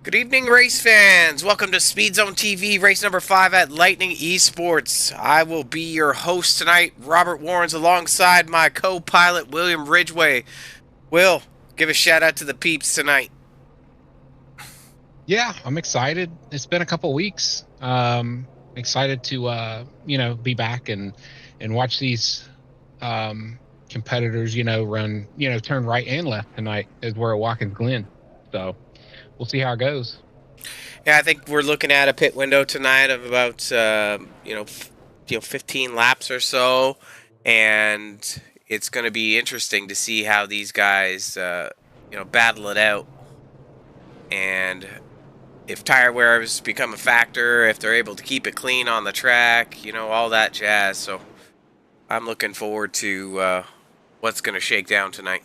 Good evening, race fans. Welcome to SpeedZone TV, race number 5 at Lightning Esports. I will be your host tonight, Robert Warrens, alongside my co-pilot, William Ridgway. Will, give a shout out to the peeps tonight. Yeah, I'm excited. It's been a couple weeks. Excited to be back and watch these competitors, run, turn right and left tonight as we're at Watkins Glen. So we'll see how it goes. Yeah, I think we're looking at a pit window tonight of about 15 laps or so, and it's going to be interesting to see how these guys battle it out, and if tire wears become a factor, if they're able to keep it clean on the track, all that jazz. So I'm looking forward to what's going to shake down tonight.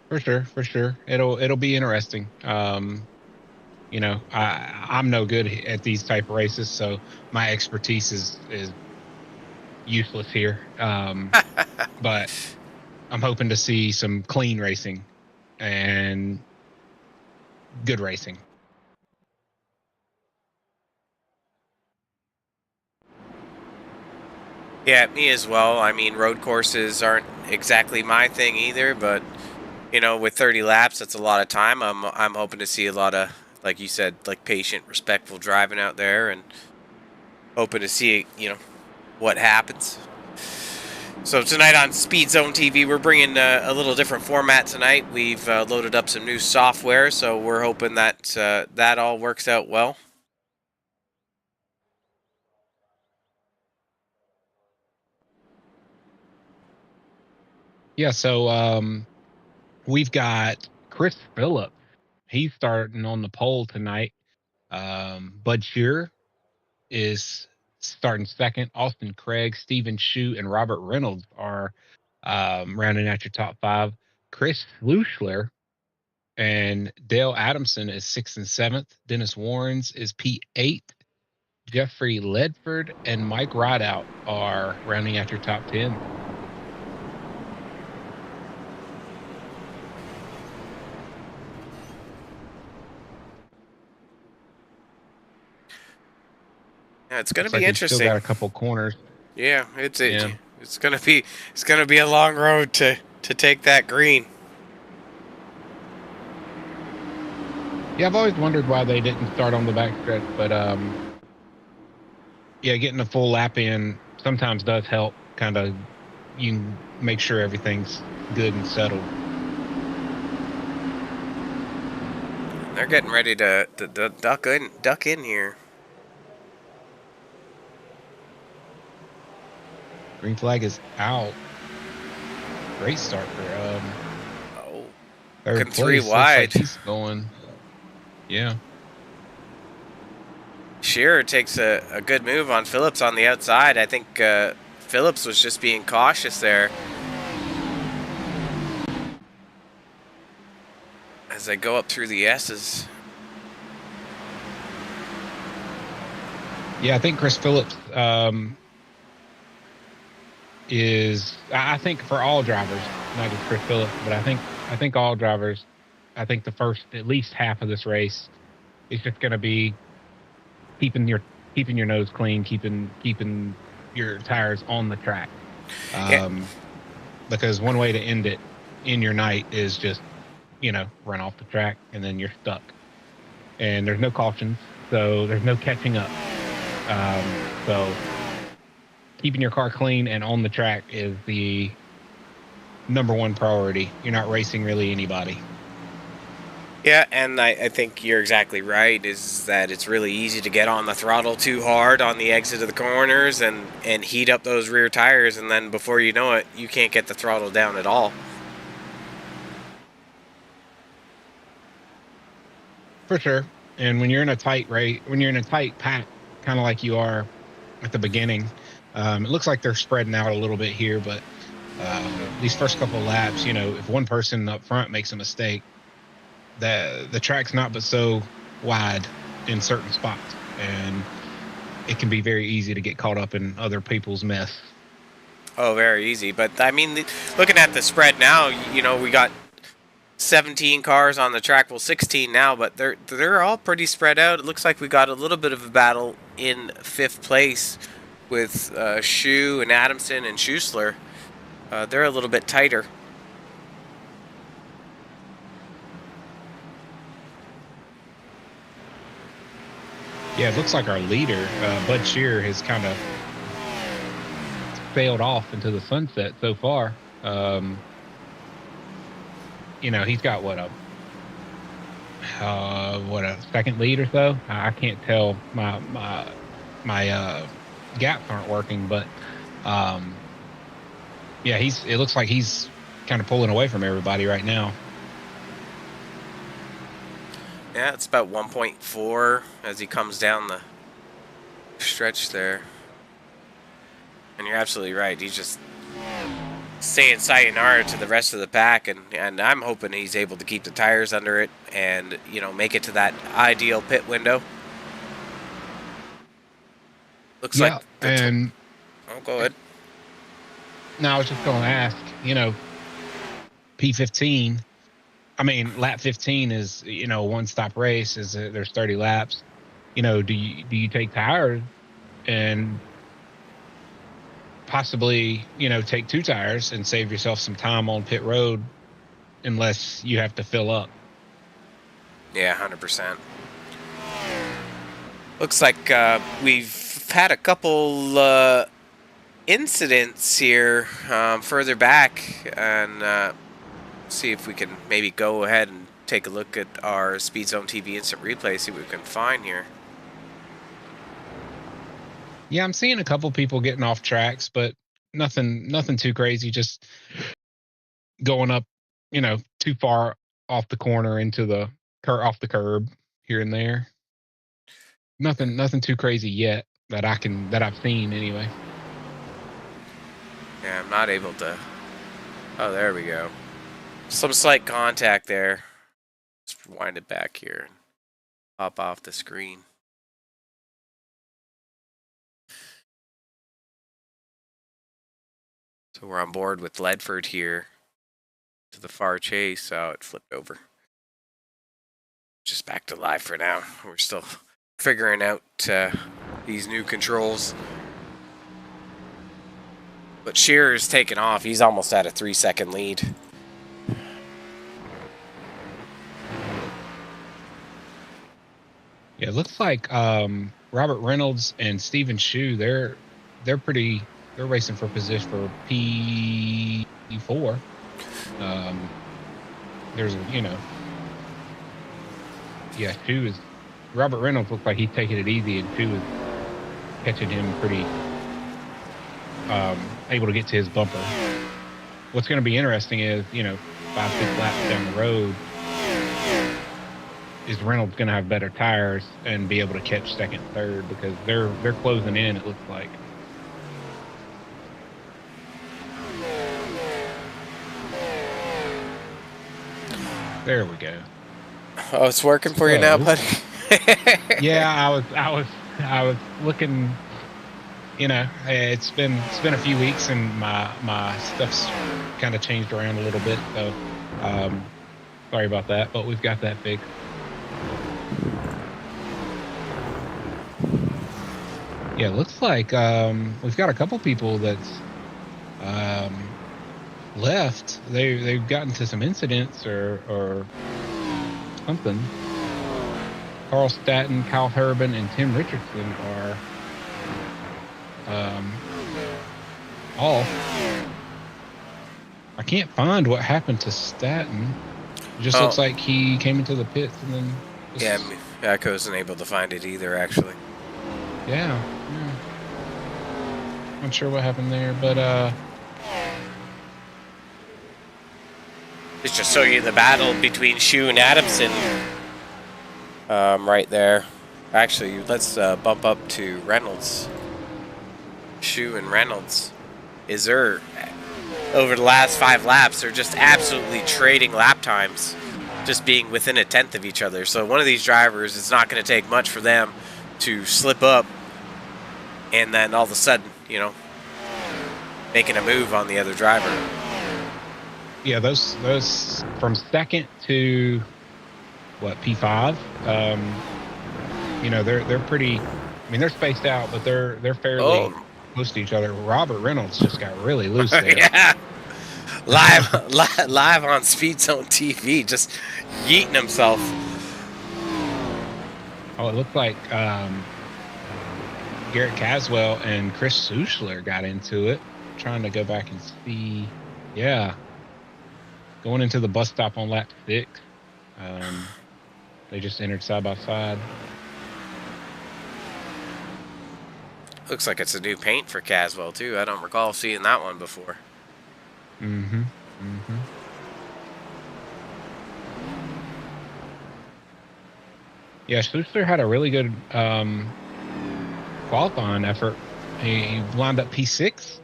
For sure. It'll be interesting. I'm no good at these type of races, so my expertise is useless here. But I'm hoping to see some clean racing and good racing. Yeah, me as well. I mean, road courses aren't exactly my thing either, but with 30 laps, that's a lot of time. I'm hoping to see a lot of, like you said, like patient, respectful driving out there, and hoping to see what happens. So tonight on SpeedZone TV, we're bringing a little different format tonight. We've loaded up some new software, so we're hoping that that all works out well. Yeah, so we've got Chris Phillips. He's starting on the pole tonight. Bud Shearer is starting second. Austin Craig, Stephen Shute, and Robert Reynolds are rounding out your top 5. Chris Fluchler and Dale Adamson is 6th and 7th. Dennis Warrens is P8. Jeffrey Ledford and Mike Rideout are rounding out your top 10. Yeah, it's going to be interesting. Still got a couple corners. Yeah, it's going to be a long road to take that green. Yeah, I've always wondered why they didn't start on the backstretch, but yeah, getting a full lap in sometimes does help. Kind of, you can make sure everything's good and settled. They're getting ready to duck in here. Green flag is out. Great start for third place. 3 wide. Like he's going. Yeah. Shearer takes a good move on Phillips on the outside. I think Phillips was just being cautious there. As they go up through the S's. Yeah, I think Chris Phillips is, I think for all drivers, not just Chris Phillips, but I think all drivers, I think the first at least half of this race is just going to be keeping your nose clean, keeping your tires on the track. Because one way to end it in your night is just, run off the track and then you're stuck. And there's no cautions, so there's no catching up. So keeping your car clean and on the track is the number one priority. You're not racing really anybody. Yeah, and I think you're exactly right, is that it's really easy to get on the throttle too hard on the exit of the corners and heat up those rear tires, and then before you know it, you can't get the throttle down at all. For sure. And when you're in a tight pack, kind of like you are at the beginning, it looks like they're spreading out a little bit here, but these first couple of laps, if one person up front makes a mistake, the track's not but so wide in certain spots, and it can be very easy to get caught up in other people's mess. Oh, very easy. But I mean, looking at the spread now, we got 17 cars on the track, well 16 now, but they're all pretty spread out. It looks like we got a little bit of a battle in 5th place with Shu and Adamson and Schuessler. They're a little bit tighter. Yeah, it looks like our leader, Bud Shear, has kind of sailed off into the sunset so far. You know, he's got what a second lead or so. I can't tell. My gaps aren't working, but yeah, it looks like he's kind of pulling away from everybody right now. Yeah, it's about 1.4 as he comes down the stretch there. And you're absolutely right. He's just saying sayonara to the rest of the pack, and I'm hoping he's able to keep the tires under it and, you know, make it to that ideal pit window. Looks Yeah, like and oh, go ahead. no, I was just going to ask, you know, P15. I mean, lap 15 is, you know, a one-stop race. There's 30 laps. You know, do you take tires and possibly, you know, take 2 tires and save yourself some time on pit road, unless you have to fill up? Yeah, 100%. Looks like we've had a couple incidents here further back, and see if we can maybe go ahead and take a look at our SpeedZone TV instant replay, see what we can find here. Yeah, I'm seeing a couple people getting off tracks, but nothing too crazy. Just going up, you know, too far off the corner into the off the curb here and there. Nothing too crazy yet that I've seen anyway. Yeah, I'm not able to. Oh, there we go. Some slight contact there. Let's rewind it back here and pop off the screen. So we're on board with Ledford here to the far chase. Oh, it flipped over. Just back to live for now. We're still figuring out these new controls. But Shearer's taken off. He's almost at a 3-second lead. Yeah, it looks like Robert Reynolds and Stephen Shu, they're racing for position for P4. There's, you know, yeah, Robert Reynolds looks like he's taking it easy, and Shu is catching him pretty able to get to his bumper. What's going to be interesting is, you know, 5-6 laps down the road, is Reynolds going to have better tires and be able to catch second, third, because they're closing in, it looks like. There we go. Oh, it's working for you now, buddy. Yeah, I was looking. You know, it's been a few weeks, and my stuff's kind of changed around a little bit. So, sorry about that, but we've got that fixed. Yeah, it looks like we've got a couple people that's left. They've gotten to some incidents or something. Carl Staton, Kyle Herbin, and Tim Richardson are off. I can't find what happened to Staton. It just looks like he came into the pits and then. Yeah, I wasn't able to find it either, actually. Yeah. Not sure what happened there, but it's just showing you the battle between Shu and Adamson. Right there. Actually, let's bump up to Reynolds. Shu and Reynolds. Is there, over the last 5 laps, they're just absolutely trading lap times, just being within a tenth of each other. So one of these drivers, it's not going to take much for them to slip up and then all of a sudden, you know, making a move on the other driver. Yeah, those from second to what, P5. You know, they're pretty. I mean, they're spaced out, but they're fairly Oh, close to each other. Robert Reynolds just got really loose there. yeah. Live on SpeedZone TV, just yeeting himself. Oh, it looked like Garrett Caswell and Chris Suchler got into it. Trying to go back and see. Yeah, going into the bus stop on lap 6. They just entered side by side. Looks like it's a new paint for Caswell too. I don't recall seeing that one before. Mm-hmm. Mm-hmm. Yeah, Suchler had a really good qualifying effort. He lined up P6,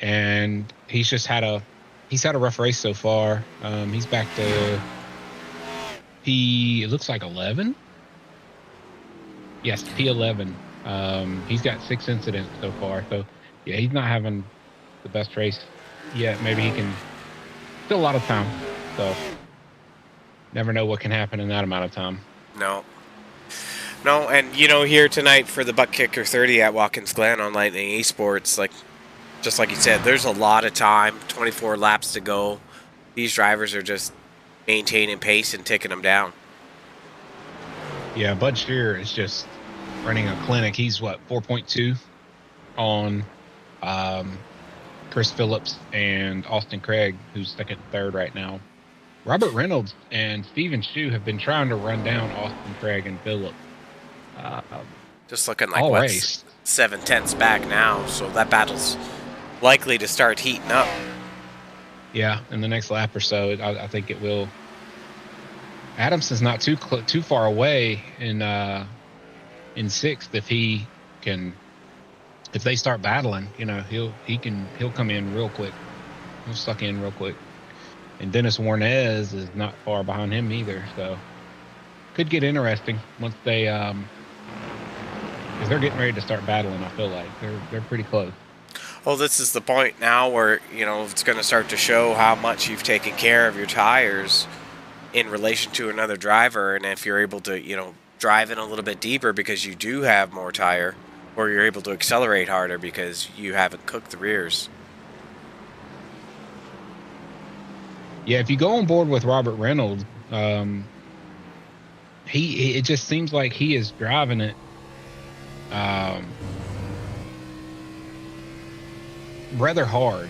and he's had a rough race so far. He's back to it looks like 11. Yes, P11. He's got 6 incidents so far. So yeah, he's not having the best race yet. Maybe he can. Still a lot of time. So never know what can happen in that amount of time. No. No, and you know, here tonight for the Butt Kicker 30 at Watkins Glen on Lightning Esports, like just like you said, there's a lot of time, 24 laps to go. These drivers are just maintaining pace and ticking them down. Yeah, Bud Shear is just running a clinic. He's what, 4.2 on Chris Phillips and Austin Craig, who's second and third right now. Robert Reynolds and Steven Shue have been trying to run down Austin Craig and Phillips. Just looking like all what, race. 7/10 back now, so that battle's likely to start heating up. Yeah, in the next lap or so, I think it will. Adamson's not too far away in sixth. If they start battling, you know, he'll come in real quick. He'll suck in real quick. And Dennis Warnez is not far behind him either, so could get interesting once they because they're getting ready to start battling. I feel like they're pretty close. Well, this is the point now where, you know, it's going to start to show how much you've taken care of your tires in relation to another driver, and if you're able to, you know, drive in a little bit deeper because you do have more tire, or you're able to accelerate harder because you haven't cooked the rears. Yeah, if you go on board with Robert Reynolds, it just seems like he is driving it rather hard.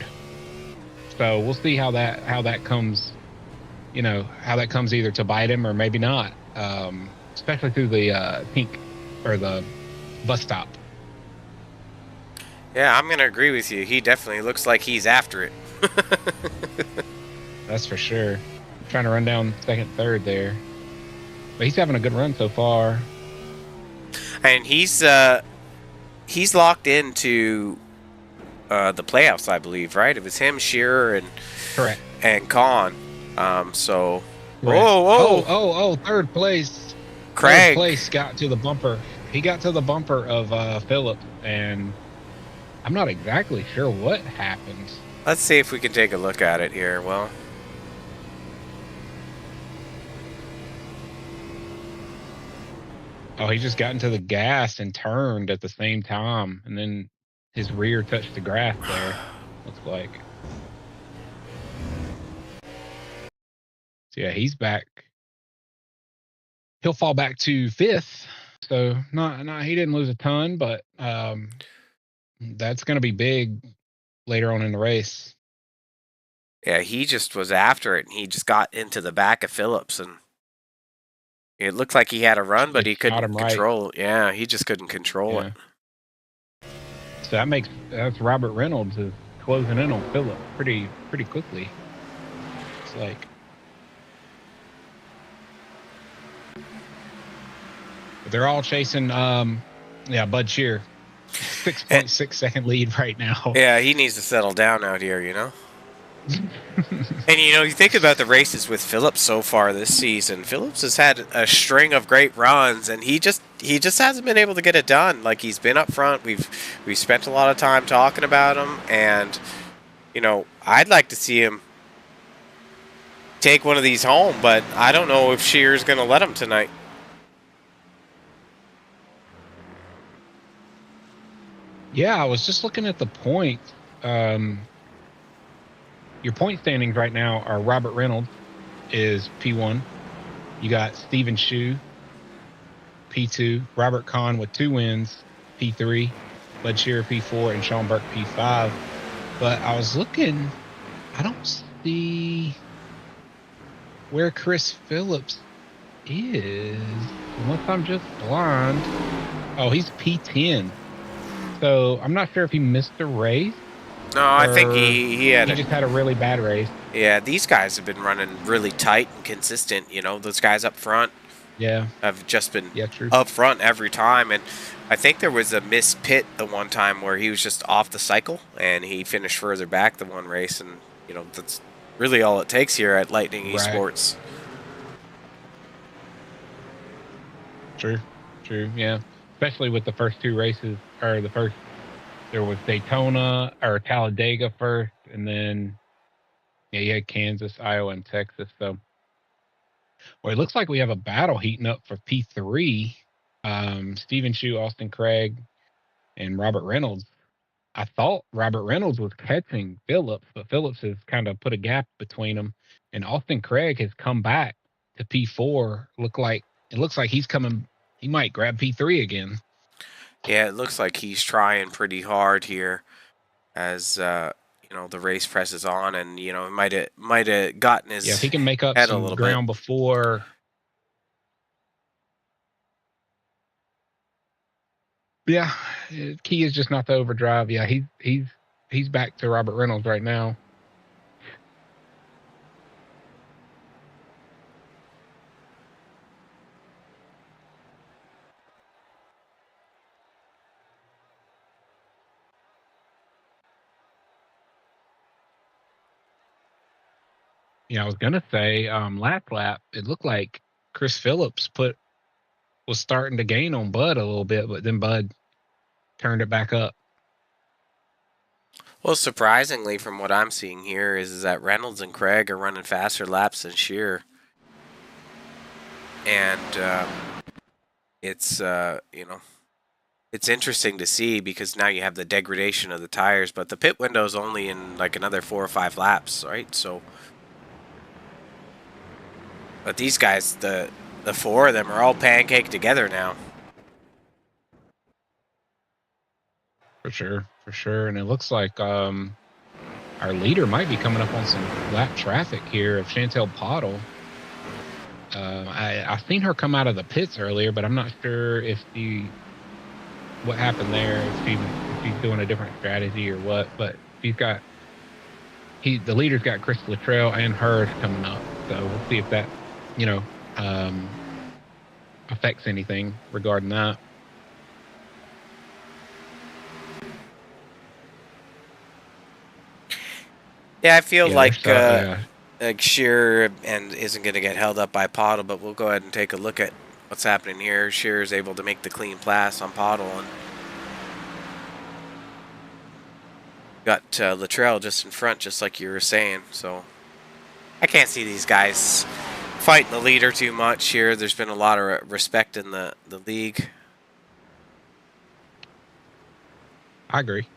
So we'll see how that comes. You know, how that comes either to bite him or maybe not. Especially through the pink or the bus stop. Yeah, I'm going to agree with you. He definitely looks like he's after it. That's for sure. Trying to run down second, third there. But he's having a good run so far. And he's locked into the playoffs, I believe, right? It was him, Shearer, and correct, and Kahn. So, correct. whoa, third place. Craig. Third place got to the bumper. He got to the bumper of Phillips, and I'm not exactly sure what happened. Let's see if we can take a look at it here. Well, oh, he just got into the gas and turned at the same time, and then his rear touched the grass there. Looks like. So yeah, he's back. He'll fall back to fifth. So not he didn't lose a ton, but that's going to be big later on in the race. Yeah, he just was after it, and he just got into the back of Phillips, and it looked like he had a run, but he couldn't control it. Yeah, he just couldn't control it. So that's Robert Reynolds is closing in on Phillips pretty quickly. It's like. They're all chasing, Bud Shear. 6.6 second lead right now. Yeah, he needs to settle down out here, you know? And, you know, you think about the races with Phillips so far this season. Phillips has had a string of great runs, and he just hasn't been able to get it done. Like, he's been up front. We've spent a lot of time talking about him, and, you know, I'd like to see him take one of these home, but I don't know if Shear's going to let him tonight. Yeah, I was just looking at the points. Your point standings right now are Robert Reynolds is P1. You got Stephen Shue, P2. Robert Kahn with 2 wins, P3. Bud Shearer, P4. And Sean Burke, P5. But I was looking, I don't see where Chris Phillips is, unless I'm just blind. Oh, he's P10. So I'm not sure if he missed a race. No, I think he just had a really bad race. Yeah, these guys have been running really tight and consistent. You know, those guys up front. Yeah, have just been true. up front every time, and I think there was a missed pit the one time where he was just off the cycle and he finished further back the one race, and you know that's really all it takes here at Lightning Esports. True, yeah. Especially with the first 2 races, or there was Daytona or Talladega first, and then you had Kansas, Iowa, and Texas. So, well, it looks like we have a battle heating up for P3. Stephen Shue, Austin Craig, and Robert Reynolds. I thought Robert Reynolds was catching Phillips, but Phillips has kind of put a gap between them, and Austin Craig has come back to P4. It looks like he's coming. He might grab P3 again. Yeah, it looks like he's trying pretty hard here, as you know the race presses on, and you know might have gotten his if he can make up head some a little ground bit before. Yeah, key is just not to overdrive. Yeah, he's back to Robert Reynolds right now. Yeah, I was gonna say last lap it looked like Chris Phillips was starting to gain on Bud a little bit, but then Bud turned it back up. Well, surprisingly, from what I'm seeing here, is that Reynolds and Craig are running faster laps than Shear, and it's you know it's interesting to see because now you have the degradation of the tires, but the pit window is only in like another 4 or 5 laps, right? So, but these guys, the 4 of them are all pancaked together now. For sure, and it looks like our leader might be coming up on some lap traffic here of Chantel Pottle. I've seen her come out of the pits earlier, but I'm not sure what happened there, if she's doing a different strategy or what. But the leader's got Chris Luttrell and hers coming up, so we'll see if that affects anything regarding that. Yeah, I feel like Shearer and isn't going to get held up by Pottle, but we'll go ahead and take a look at what's happening here. Shearer is able to make the clean pass on Pottle, and got Luttrell just in front, just like you were saying. So I can't see these guys fighting the leader too much here. There's been a lot of respect in the league. I agree.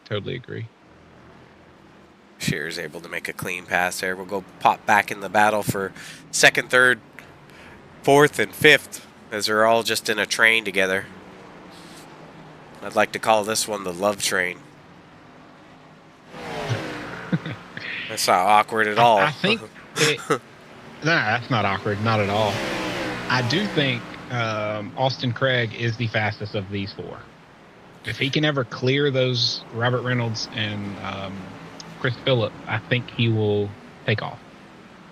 Totally agree. Shearer's able to make a clean pass there. We'll go pop back in the battle for 2nd, 3rd, 4th, and 5th, as they're all just in a train together. I'd like to call this one the love train. That's not awkward at all. I think that's not awkward, not at all. I do think Austin Craig is the fastest of these 4. If he can ever clear those Robert Reynolds and Chris Phillips, I think he will take off.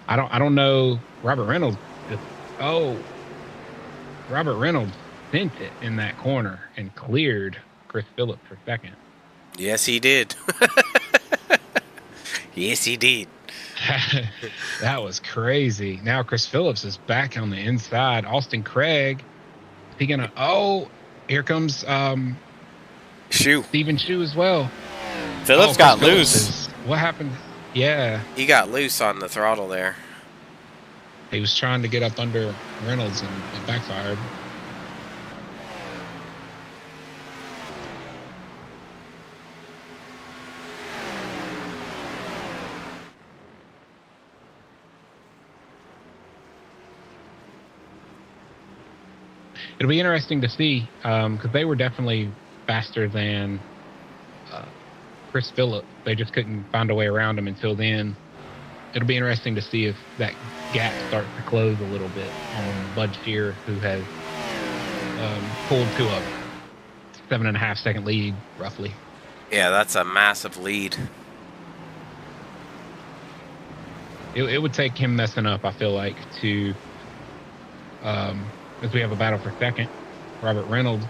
I don't know. Robert Reynolds sent it in that corner and cleared Chris Phillips for 2nd. Yes, he did. Yes, he did. That was crazy. Now Chris Phillips is back on the inside. Austin Craig, is he gonna? Oh, here comes Shue. Stephen Shue as well. Phillips got loose. What happened? Yeah. He got loose on the throttle there. He was trying to get up under Reynolds and it backfired. It'll be interesting to see because they were definitely faster than Chris Phillips. They just couldn't find a way around him until then. It'll be interesting to see if that gap starts to close a little bit on Bud Shear, who has pulled to a 7.5 second lead, roughly. Yeah, that's a massive lead. It would take him messing up, I feel like, to as we have a battle for second. Robert Reynolds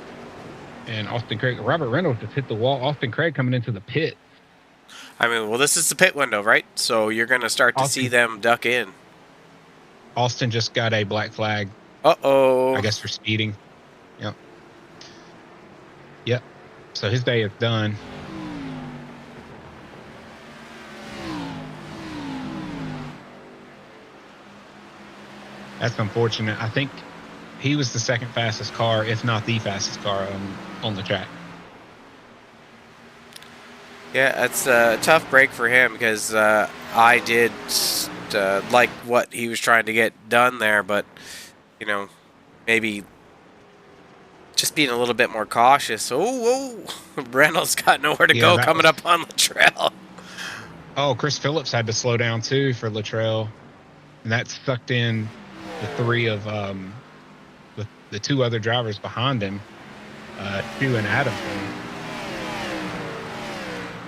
and Austin Craig. Robert Reynolds just hit the wall. Austin Craig coming into the pit. I mean, well, this is the pit window, right? So you're going to start to see them duck in. Austin just got a black flag. Uh-oh. I guess for speeding. Yep. Yep. So his day is done. That's unfortunate. I think he was the second fastest car, if not the fastest car on the track. Yeah, it's a tough break for him because I did like what he was trying to get done there, but, you know, maybe just being a little bit more cautious. Oh, Reynolds got nowhere to go coming up on Luttrell. Oh, Chris Phillips had to slow down too for Luttrell, and that sucked in the three of the two other drivers behind him, Hugh and Adamson.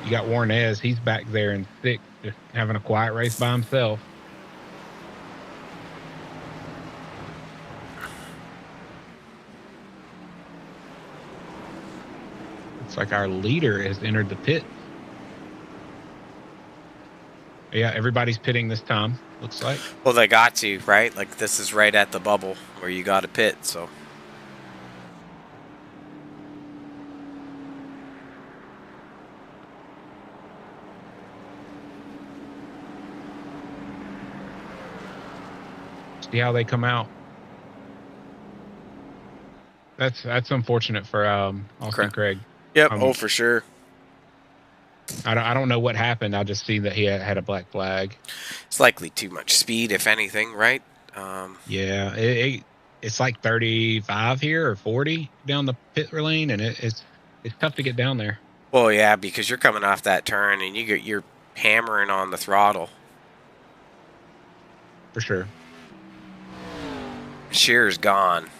You got Warnez, he's back there in sixth, just having a quiet race by himself. Looks like our leader has entered the pit. Yeah, everybody's pitting this time, looks like. Well, they got to, right? Like, this is right at the bubble where you got to pit, so. See how they come out. That's unfortunate for Austin Craig. Yep, for sure. I don't know what happened. I just see that he had a black flag. It's likely too much speed, if anything, right? Yeah, it's like 35 here or 40 down the pit lane, and it's tough to get down there. Well, yeah, because you're coming off that turn and you're hammering on the throttle. For sure. Shear's gone.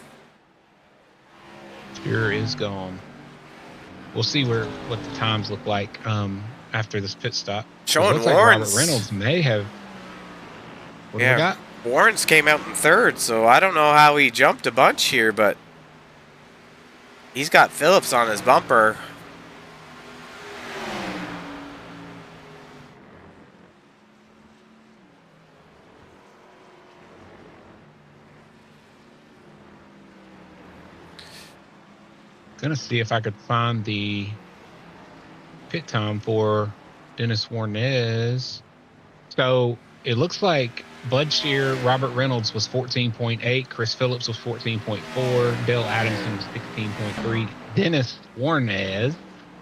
Shear is gone. We'll see what the times look like after this pit stop. Showing Warren's. Like Robert Reynolds may have. What do we got? Warren's came out in third, so I don't know how he jumped a bunch here, but he's got Phillips on his bumper. Gonna see if I could find the pit time for Dennis Warnez. So it looks like Bud Shear, Robert Reynolds was 14.8, Chris Phillips was 14.4, Dale Adamson was 16.3, Dennis Warnez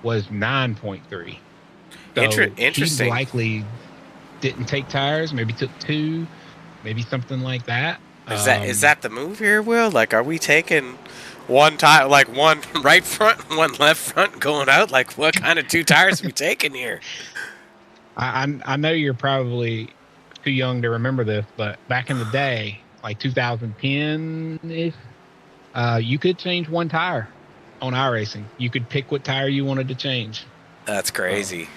was 9.3. So interesting. He likely didn't take tires, maybe took two, maybe something like that. Is that the move here, Will? Like, are we taking one tire, like one right front, one left front going out? Like, what kind of two tires are we taking here? I know you're probably too young to remember this, but back in the day, like 2010-ish, you could change one tire on iRacing. You could pick what tire you wanted to change. That's crazy.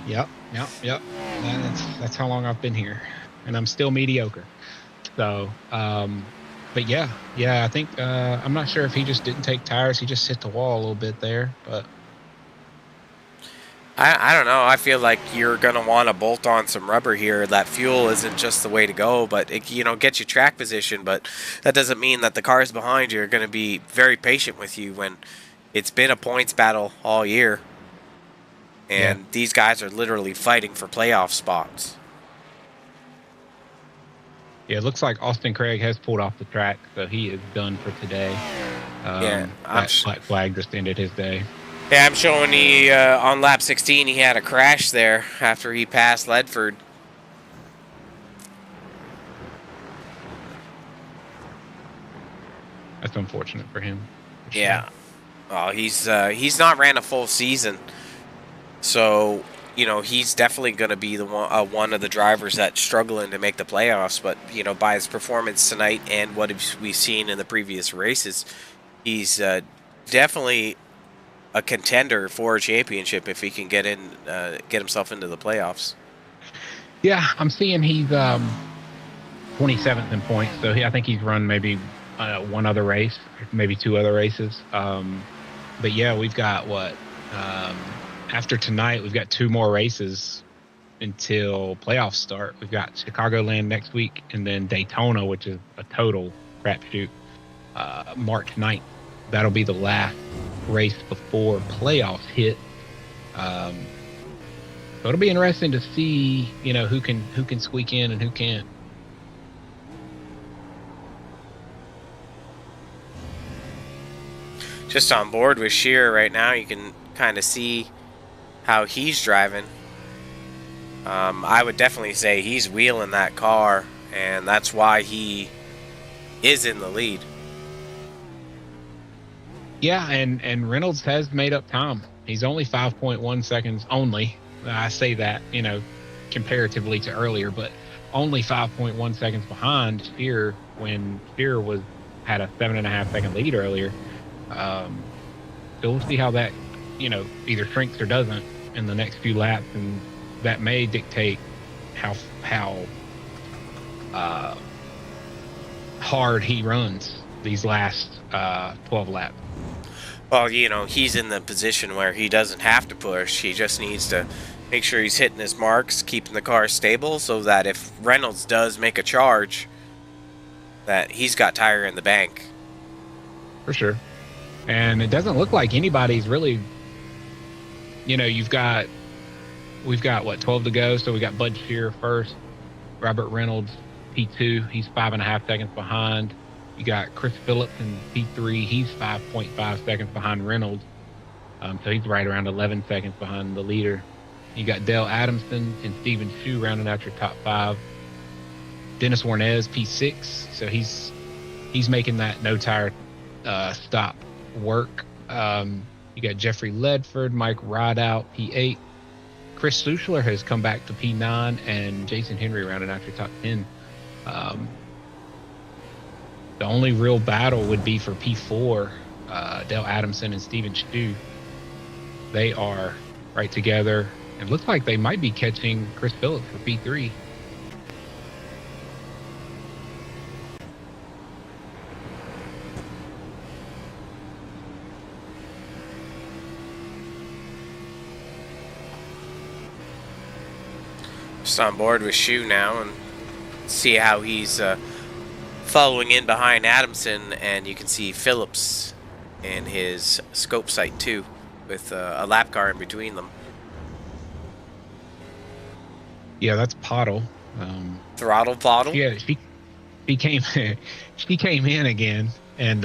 Yep. That's how long I've been here, and I'm still mediocre. So, but yeah, I think I'm not sure if he just didn't take tires. He just hit the wall a little bit there, but I don't know. I feel like you're gonna want to bolt on some rubber here. That fuel isn't just the way to go, but it gets you track position. But that doesn't mean that the cars behind you are going to be very patient with you when it's been a points battle all year, and these guys are literally fighting for playoff spots. Yeah, it looks like Austin Craig has pulled off the track, so he is done for today. Yeah, That black flag just ended his day. Yeah, I'm showing he on lap 16 he had a crash there after he passed Ledford. That's unfortunate for him. For Yeah. sure. Well, he's not ran a full season, so he's definitely going to be the one of the drivers that's struggling to make the playoffs. But by his performance tonight and what we've seen in the previous races, he's definitely a contender for a championship if he can get himself into the playoffs. Yeah, I'm seeing he's 27th in points, so I think he's run maybe one other race, maybe two other races. But yeah, we've got after tonight, we've got two more races until playoffs start. We've got Chicagoland next week, and then Daytona, which is a total crapshoot, March 9th. That'll be the last race before playoffs hit. So it'll be interesting to see, who can squeak in and who can't. Just on board with Shearer right now, you can kind of see how he's driving. I would definitely say he's wheeling that car, and that's why he is in the lead. Yeah, and Reynolds has made up time. He's only 5.1 seconds only. I say that, comparatively to earlier, but only 5.1 seconds behind Spear when Spear had a 7.5 second lead earlier. So we'll see how that, either shrinks or doesn't in the next few laps, and that may dictate how hard he runs these last 12 laps. Well, he's in the position where he doesn't have to push. He just needs to make sure he's hitting his marks, keeping the car stable, so that if Reynolds does make a charge, that he's got tire in the bank. For sure. And it doesn't look like anybody's really, we've got 12 to go. So we got Bud Shearer first, Robert Reynolds, P2. He's 5.5 seconds behind. You got Chris Phillips in P3. He's 5.5 seconds behind Reynolds. So he's right around 11 seconds behind the leader. You got Dale Adamson and Stephen Shue rounding out your top five. Dennis Warnez, P6. So he's making that no tire stop work. You got Jeffrey Ledford, Mike Rideout, P8. Chris Suchler has come back to P9, and Jason Henry rounding out your top 10. The only real battle would be for P4, Dale Adamson and Stephen Shue. They are right together. It looks like they might be catching Chris Phillips for P3. Just on board with Shue now and see how he's following in behind Adamson, and you can see Phillips in his scope sight too, with a lap car in between them. Yeah, that's Pottle. Throttle Pottle. Yeah, she came she came in again, and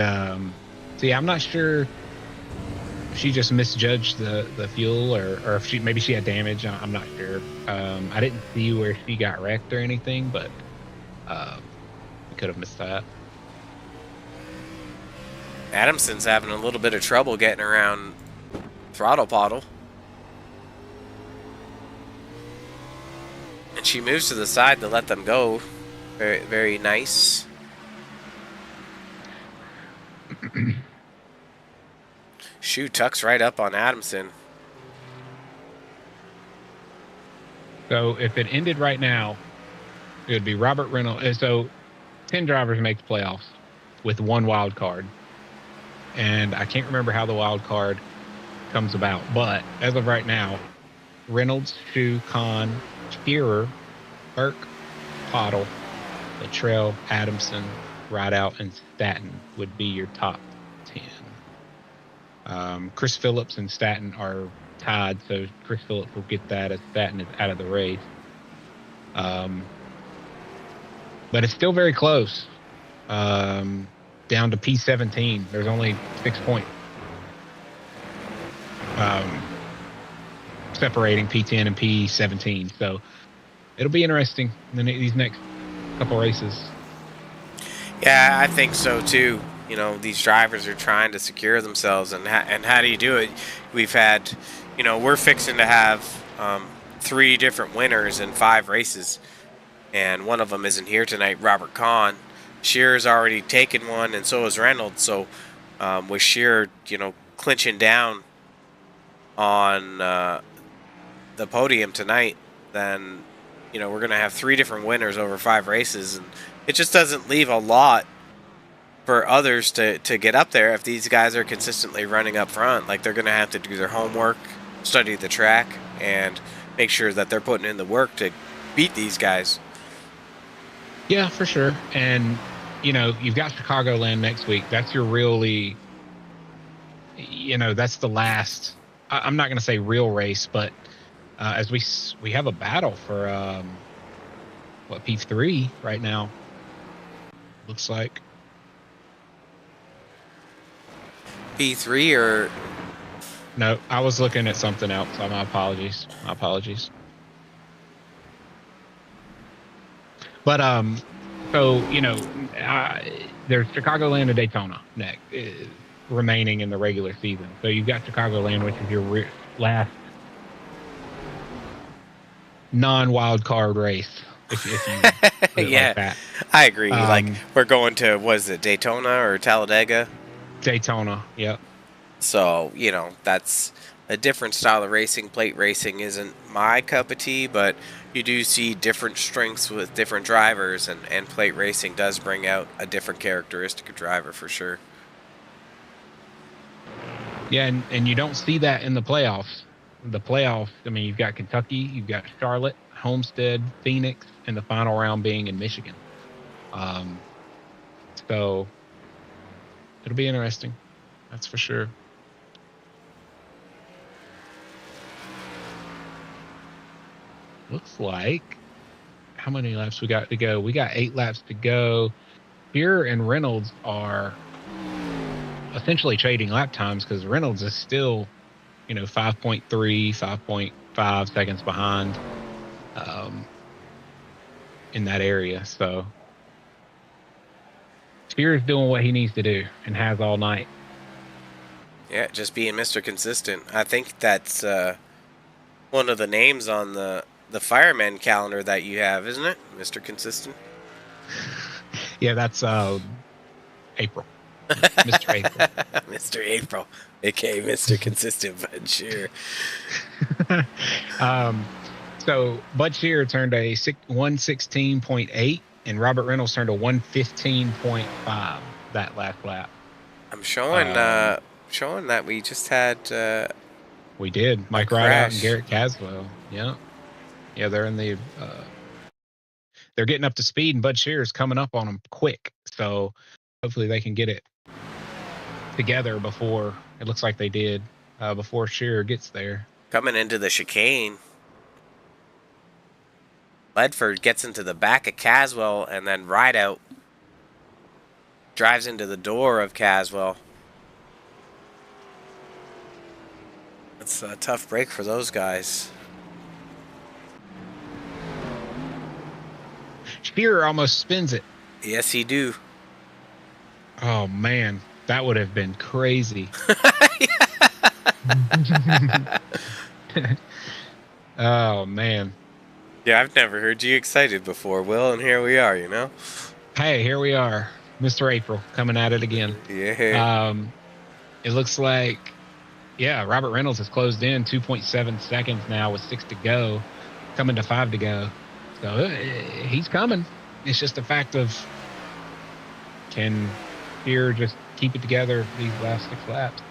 so yeah, I'm not sure if she just misjudged the fuel or if maybe she had damage. I'm not sure. I didn't see where she got wrecked or anything, but could have missed that. Adamson's having a little bit of trouble getting around Throttle Pottle. And she moves to the side to let them go. Very, very nice. Shue tucks right up on Adamson. So if it ended right now, it would be Robert Reynolds. So 10 drivers make the playoffs with one wild card. And I can't remember how the wild card comes about. But as of right now, Reynolds, Shue, Kahn, Shearer, Burke, Pottle, Luttrell, Adamson, Rideout, and Staton would be your top 10. Chris Phillips and Staton are tied, so Chris Phillips will get that as Staton is out of the race. but it's still very close. Down to P17. There's only 6 points separating P10 and P17. So it'll be interesting in these next couple races. Yeah, I think so too. You know, these drivers are trying to secure themselves, and how do you do it? We've had, you know, we're fixing to have 3 different winners in 5 races, and one of them isn't here tonight. Robert Kahn, Shearer's already taken one, and so is Reynolds. So with Shearer, you know, clinching down on the podium tonight, then you know we're gonna have 3 different winners over 5 races, and it just doesn't leave a lot for others to get up there if these guys are consistently running up front. Like, they're gonna have to do their homework, study the track, and make sure that they're putting in the work to beat these guys. Yeah, for sure. And you know, you've got Chicagoland next week. That's your really, you know, that's the last. I'm not going to say real race, but as we have a battle for what, P3 right now. Looks like P3 or no. I was looking at something else. So my apologies. My apologies. But so you know, there's Chicagoland and Daytona next remaining in the regular season. So you've got Chicagoland, which is your last non-wild card race. If you put it yeah, like that. I agree. Like, we're going to, was it Daytona or Talladega? Daytona, yep. So, you know, that's a different style of racing. Plate racing isn't my cup of tea, but you do see different strengths with different drivers, and plate racing does bring out a different characteristic of driver for sure. Yeah, and you don't see that in the playoffs. The playoffs, I mean, you've got Kentucky, you've got Charlotte, Homestead, Phoenix, and the final round being in Michigan. So it'll be interesting. That's for sure. Looks like, how many laps we got to go? We got 8 laps to go. Shearer and Reynolds are essentially trading lap times because Reynolds is still, you know, 5.3, 5.5 seconds behind in that area. So Shearer's doing what he needs to do and has all night. Yeah, just being Mr. Consistent. I think that's one of the names on the fireman calendar that you have, isn't it? Mr. Consistent. Yeah, that's April. Mr. April. Mr. April, aka Mr. Consistent, but sure. So Bud Shearer turned a 116.8 and Robert Reynolds turned a 115.5 that last lap. I'm showing showing that we just had we did. Mike Rideout and Garrett Caswell. Yeah. Yeah, they're in the they're getting up to speed, and Bud Shearer's coming up on them quick. So hopefully they can get it together before, it looks like they did, before Shearer gets there. Coming into the chicane. Ledford gets into the back of Caswell, and then Rideout drives into the door of Caswell. It's a tough break for those guys. Shearer almost spins it. Yes, he do. Oh, man. That would have been crazy. Oh, man. Yeah, I've never heard you excited before, Will, and here we are, you know? Hey, here we are. Mr. April coming at it again. Yeah. It looks like, yeah, Robert Reynolds has closed in 2.7 seconds now with 6 to go, coming to 5 to go. So he's coming. It's just a fact of, can Shearer just keep it together these last 6 laps?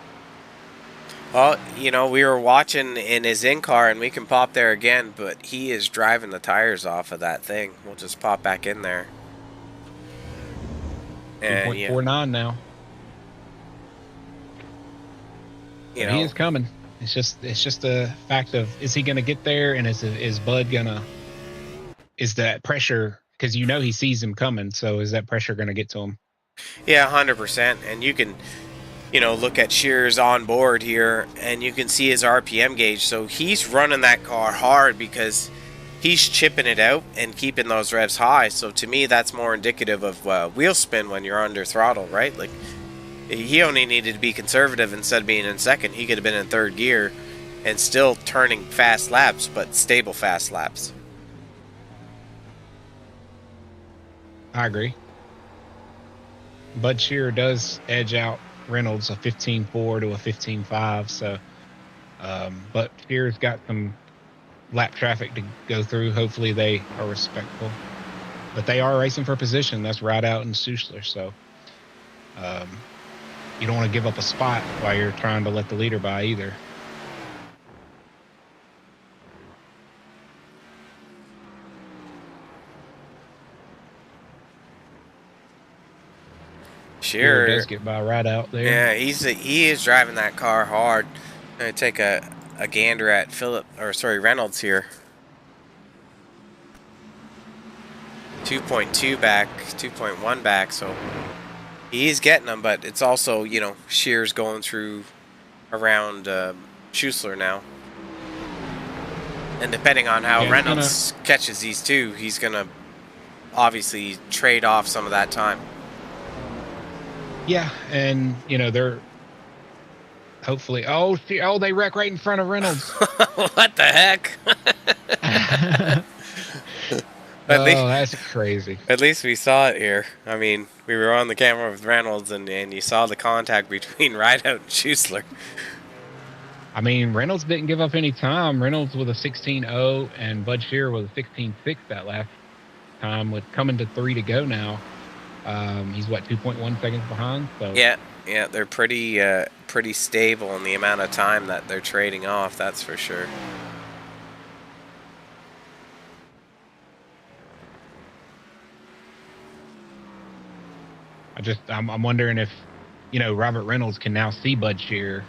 Well, you know, we were watching in his in-car, and we can pop there again, but he is driving the tires off of that thing. We'll just pop back in there. 2.49 now. You know, he is coming. It's just a fact of, is he going to get there, and is Bud gonna, is that pressure because he sees him coming. So is that pressure going to get to him? Yeah, 100%. And you can, look at Shearer's on board here, and you can see his RPM gauge. So he's running that car hard because he's chipping it out and keeping those revs high. So to me, that's more indicative of wheel spin when you're under throttle, right? Like, he only needed to be conservative instead of being in second. He could have been in third gear and still turning fast laps, but stable fast laps. I agree. Bud Shearer does edge out Reynolds a 15.4 to a 15.5. So, but Shearer's got some lap traffic to go through. Hopefully they are respectful. But they are racing for position. That's Rideout and Susler. So you don't want to give up a spot while you're trying to let the leader by either. Shearer does get by Rideout there. Yeah, he is driving that car hard. I'm gonna take a gander at Reynolds here. 2.2 back, 2.1 back, so he's getting them, but it's also, Shearer's going through around Schussler now. And depending on how Reynolds catches these two, he's going to obviously trade off some of that time. Yeah, and, they're hopefully... they wreck right in front of Reynolds. What the heck? That's crazy. At least we saw it here. I mean, we were on the camera with Reynolds, and you saw the contact between Rideout and Schussler. I mean, Reynolds didn't give up any time. Reynolds with a 16.0 and Bud Shearer with a 16.6 that last time, with coming to 3 to go now. He's 2.1 seconds behind. So yeah, they're pretty stable in the amount of time that they're trading off. That's for sure. I'm wondering if, Robert Reynolds can now see Bud Shearer,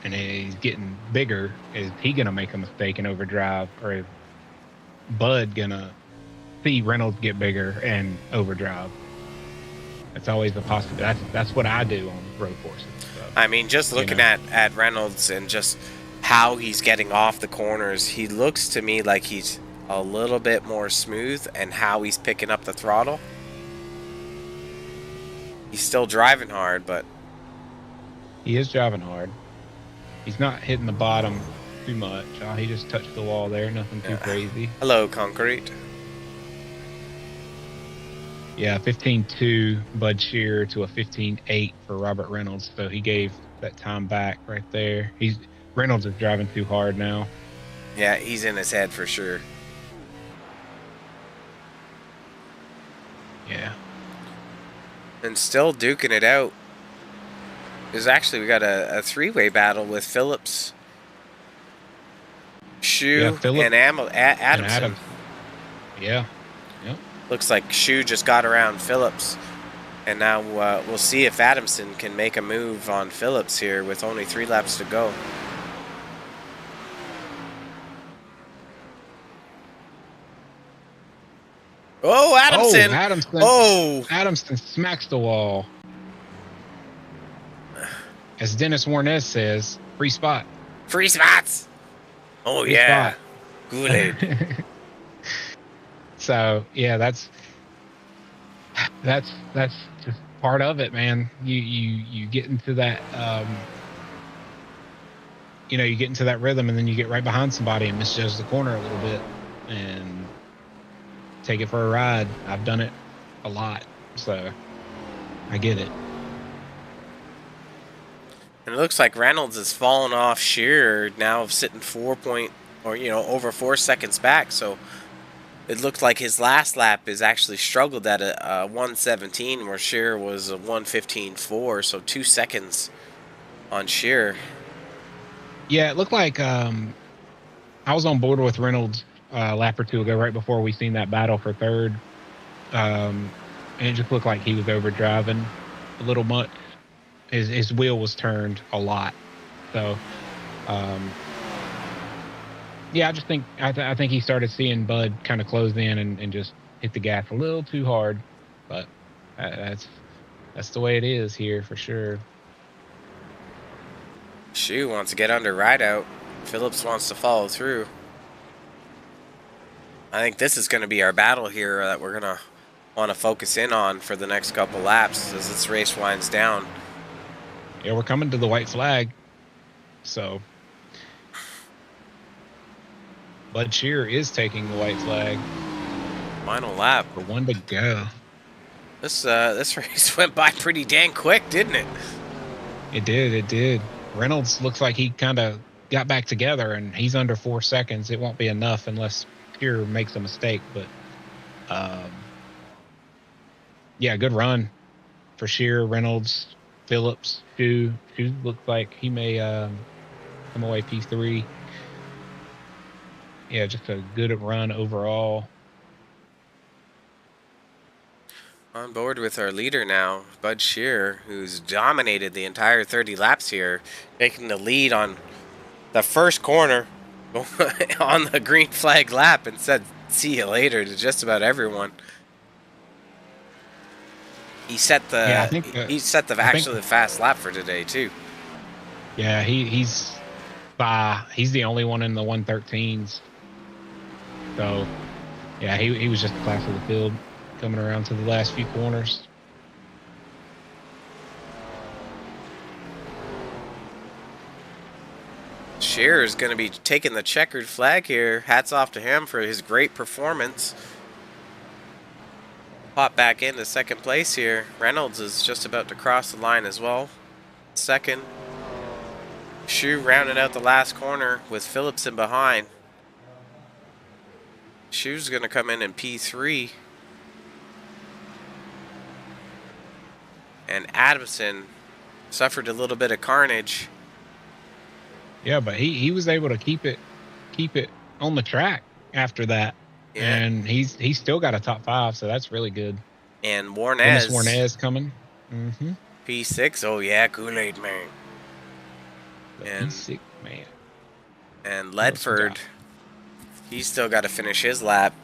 and he's getting bigger. Is he going to make a mistake in overdrive, or is Bud going to see Reynolds get bigger and overdrive? That's always a possibility. That's what I do on road courses. So, I mean, just looking at Reynolds and just how he's getting off the corners, he looks to me like he's a little bit more smooth, and how he's picking up the throttle. He's still driving hard, but... He is driving hard. He's not hitting the bottom too much. He just touched the wall there. Nothing too crazy. Hello, concrete. Yeah, 15.2 Bud Shearer to a 15.8 for Robert Reynolds. So he gave that time back right there. Reynolds is driving too hard now. Yeah, he's in his head for sure. Yeah. And still duking it out. We got a three-way battle with Phillips, Shu, and Adamson. Yeah. Yep. Looks like Shu just got around Phillips. And now we'll see if Adamson can make a move on Phillips here with only 3 laps to go. Oh, Adamson! Adamson smacks the wall. As Dennis Warnes says, free spot. Free spots! Oh, free yeah. Good. So, yeah, that's just part of it, man. You get into that, you get into that rhythm, and then you get right behind somebody and misjudge the corner a little bit and take it for a ride. I've done it a lot, so I get it. And it looks like Reynolds has fallen off Shearer, now sitting over 4 seconds back. So it looked like his last lap is actually struggled at a 1:17, where Shearer was a 1:15.4. So 2 seconds on Shearer. Yeah, it looked like I was on board with Reynolds a lap or two ago, right before we seen that battle for third. And it just looked like he was overdriving a little much. His wheel was turned a lot. So, yeah, I just think I think he started seeing Bud kind of close in and just hit the gas a little too hard, but that's the way it is here for sure. Shu wants to get under ride out. Phillips wants to follow through. I think this is going to be our battle here that we're going to want to focus in on for the next couple laps as this race winds down. Yeah, we're coming to the white flag, so Bud Shear is taking the white flag. Final lap. For one to go. This race went by pretty dang quick, didn't it? It did. Reynolds looks like he kind of got back together, and he's under 4 seconds. It won't be enough unless Shear makes a mistake, but yeah, good run for Shear, Reynolds, Phillips, Shu. Shu looks like he may come away P3. Yeah, just a good run overall. On board with our leader now, Bud Shear, who's dominated the entire 30 laps here, taking the lead on the first corner on the green flag lap and said, "See you later" to just about everyone. He set the actually the fast lap for today too. Yeah, he's the only one in the 113s. So yeah, he was just the class of the field coming around to the last few corners. Shear is going to be taking the checkered flag here. Hats off to him for his great performance. Pop back into second place here. Reynolds is just about to cross the line as well. Second. Shu rounding out the last corner with Phillips in behind. Shu's going to come in P3. And Adamson suffered a little bit of carnage. Yeah, but he was able to keep it on the track after that. Yeah. And he's still got a top 5, so that's really good. And Warnez coming. P6. Oh yeah, Kool-Aid man. And P6 man. And Ledford, he's still got to finish his lap.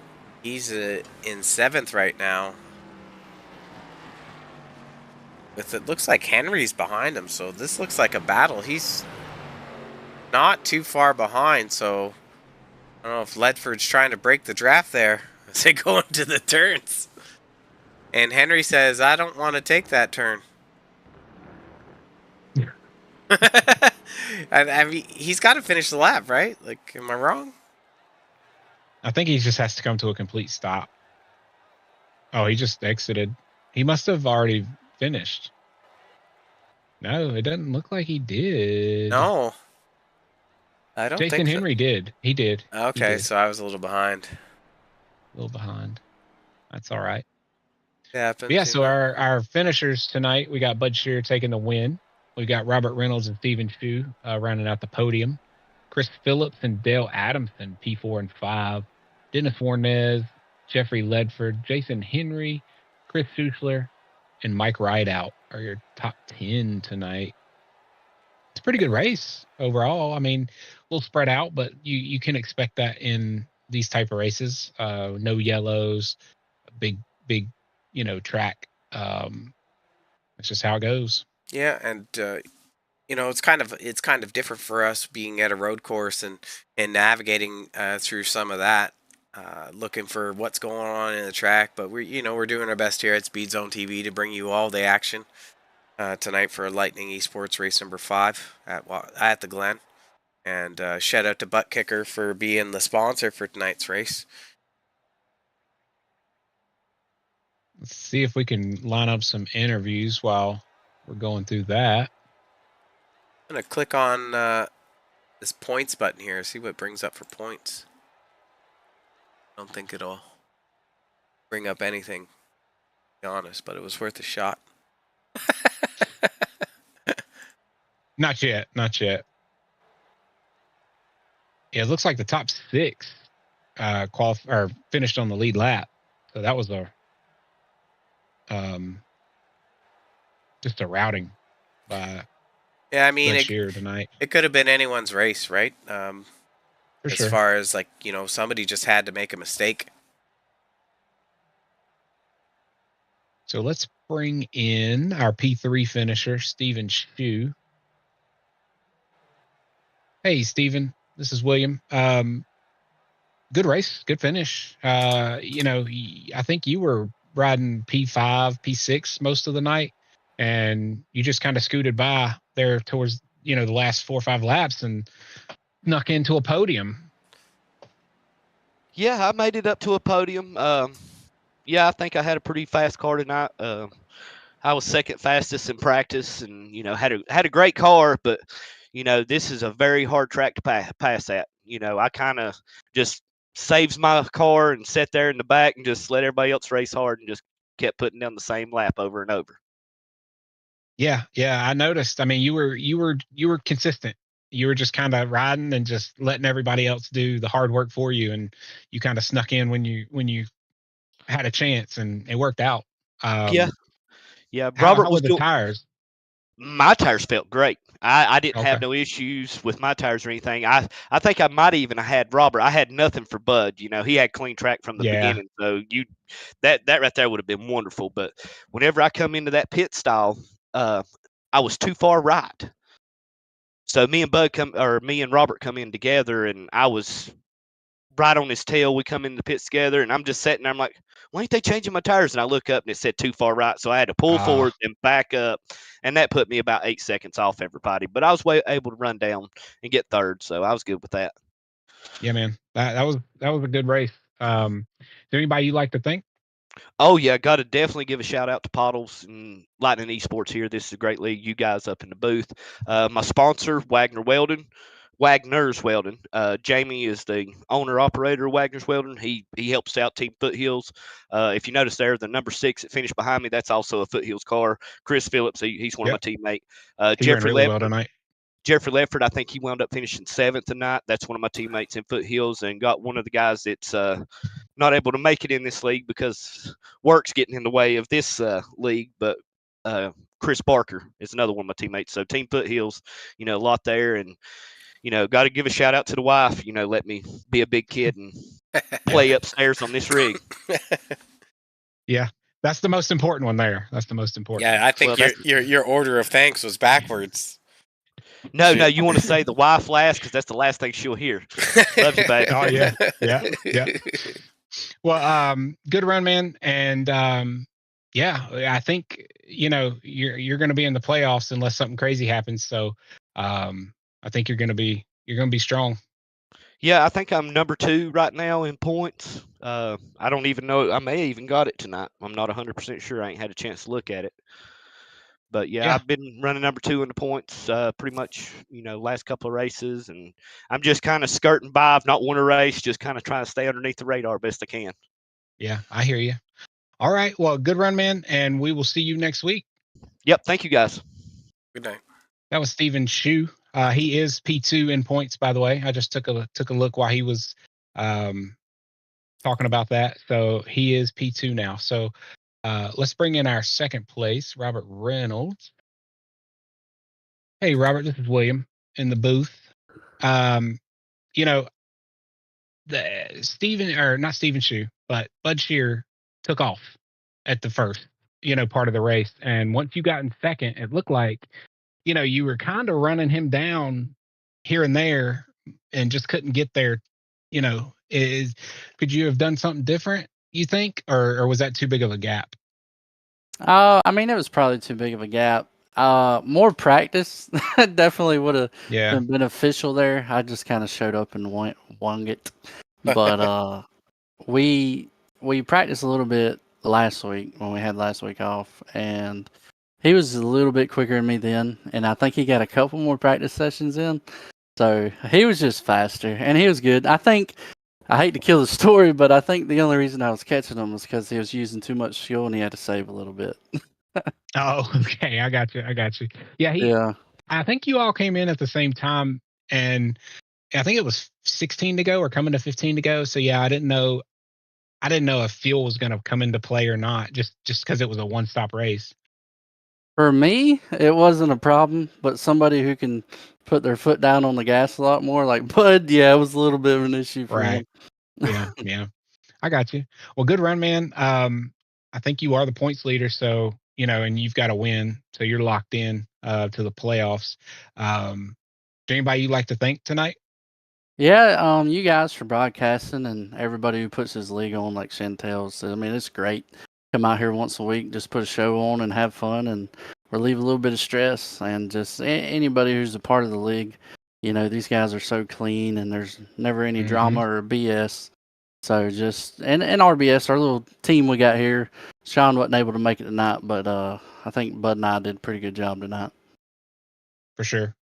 He's in 7th right now. It looks like Henry's behind him, so this looks like a battle. He's not too far behind, so I don't know if Ledford's trying to break the draft there as they go into the turns. And Henry says, "I don't want to take that turn." I mean, he's got to finish the lap, right? Like, am I wrong? I think he just has to come to a complete stop. Oh, he just exited. He must have already finished. No, it doesn't look like he did. No. I don't think Jason Henry did. He did. Okay, he did. So I was a little behind. That's all right. Yeah, so our finishers tonight, we got Bud Shear taking the win. We got Robert Reynolds and Stephen Shu rounding out the podium. Chris Phillips and Dale Adamson, P4 and 5. Dennis Warnez, Jeffrey Ledford, Jason Henry, Chris Suchler, and Mike Rideout are your top 10 tonight. It's a pretty good race overall. I mean, a little spread out, but you can expect that in these type of races. No yellows, big track. It's just how it goes. Yeah, and it's kind of different for us being at a road course and navigating through some of that, looking for what's going on in the track. But we're doing our best here at SpeedZone TV to bring you all the action tonight for Lightning Esports race number 5 at the Glen. And shout out to Butt Kicker for being the sponsor for tonight's race. Let's see if we can line up some interviews while we're going through that. I'm going to click on this points button here, see what it brings up for points. I don't think it'll bring up anything, to be honest, but it was worth a shot. Not yet. Yeah, it looks like the top 6 finished on the lead lap. So that was just a routing by Shear tonight. It could have been anyone's race, right? As far as somebody just had to make a mistake. So let's bring in our P3 finisher, Steven Shue. Hey, Steven, this is William. Good race, good finish. I think you were riding P5, P6 most of the night, and you just kind of scooted by there towards, the last 4 or 5 laps and snuck into a podium. Yeah, I made it up to a podium. Yeah, I think I had a pretty fast car tonight. I was second fastest in practice, and had a great car, but this is a very hard track to pass at. I kind of just saves my car and sat there in the back and just let everybody else race hard and just kept putting down the same lap over and over. Yeah, I noticed. I mean, you were consistent. You were just kind of riding and just letting everybody else do the hard work for you, and you kind of snuck in when you had a chance, and it worked out. Yeah, yeah. How Robert were was the doing. tires? My tires felt great. I didn't Okay. have no issues with my tires or anything. I think I might even have had Robert. I had nothing for Bud. He had clean track from the Yeah. beginning. So that right there would have been wonderful. But whenever I come into that pit style, I was too far right. So me and Robert come in together, and I was right on his tail. We come in the pits together, and I'm just sitting there. I'm like, why ain't they changing my tires? And I look up, and it said too far right. So I had to pull forward and back up, and that put me about 8 seconds off everybody. But I was able to run down and get third, so I was good with that. Yeah, man. That was a good race. Is there anybody you'd like to thank? Oh yeah, got to definitely give a shout out to Pottles and Lightning Esports here. This is a great league. You guys up in the booth. My sponsor, Wagner's Welding. Jamie is the owner operator of Wagner's Welding. He helps out Team Foothills. If you notice there, the number 6 that finished behind me, that's also a Foothills car. Chris Phillips, he's one of my teammates. He ran Jeffrey really well Lefford. tonight. Jeffrey Lefford, I think he wound up finishing 7th tonight. That's one of my teammates in Foothills, and got one of the guys that's not able to make it in this league because work's getting in the way of this league. But Chris Barker is another one of my teammates. So Team Foothills, a lot there, and got to give a shout out to the wife. Let me be a big kid and play upstairs on this rig. Yeah, that's the most important one there. That's the most important. Yeah, I think your order of thanks was backwards. No, you want to say the wife last because that's the last thing she'll hear. Love you, babe. Oh yeah. Well, good run, man, and yeah, I think you're going to be in the playoffs unless something crazy happens. So, I think you're going to be strong. Yeah, I think I'm number 2 right now in points. I don't even know. I may have even got it tonight. I'm not 100% sure. I ain't had a chance to look at it. But yeah, I've been running number 2 in the points pretty much, last couple of races. And I'm just kind of skirting by. I've not won a race, just kind of trying to stay underneath the radar best I can. Yeah, I hear you. All right. Well, good run, man. And we will see you next week. Yep. Thank you, guys. Good night. That was Steven Shue. He is P2 in points, by the way. I just took a look while he was talking about that. So he is P2 now. So let's bring in our second place, Robert Reynolds. Hey, Robert, this is William in the booth. Not Steven Shue, but Bud Shear took off at the first, part of the race. And once you got in second, it looked like, you were kind of running him down here and there and just couldn't get there. Could you have done something different, you think, or was that too big of a gap? I mean, it was probably too big of a gap. More practice definitely would have been beneficial there. I just kind of showed up and won it, but we practiced a little bit last week when we had last week off, and he was a little bit quicker than me then, and I think he got a couple more practice sessions in, so he was just faster, and he was good. I think. I hate to kill the story, but I think the only reason I was catching him was because he was using too much fuel and he had to save a little bit. Oh, okay. I got you. Yeah, I think you all came in at the same time, and I think it was 16 to go or coming to 15 to go. So yeah, I didn't know if fuel was going to come into play or not, just because it was a one-stop race. For me, it wasn't a problem, but somebody who can put their foot down on the gas a lot more, like Bud, yeah, it was a little bit of an issue for him. Yeah. I got you. Well, good run, man. I think you are the points leader, so and you've got to win, so you're locked in to the playoffs. Anybody you'd like to thank tonight? Yeah, you guys for broadcasting and everybody who puts his league on, like Chantel said. I mean, it's great. Come out here once a week, just put a show on and have fun and relieve a little bit of stress. And just anybody who's a part of the league, these guys are so clean and there's never any drama or BS. So just and RBS, our little team we got here. Sean wasn't able to make it tonight, but I think Bud and I did a pretty good job tonight. For sure.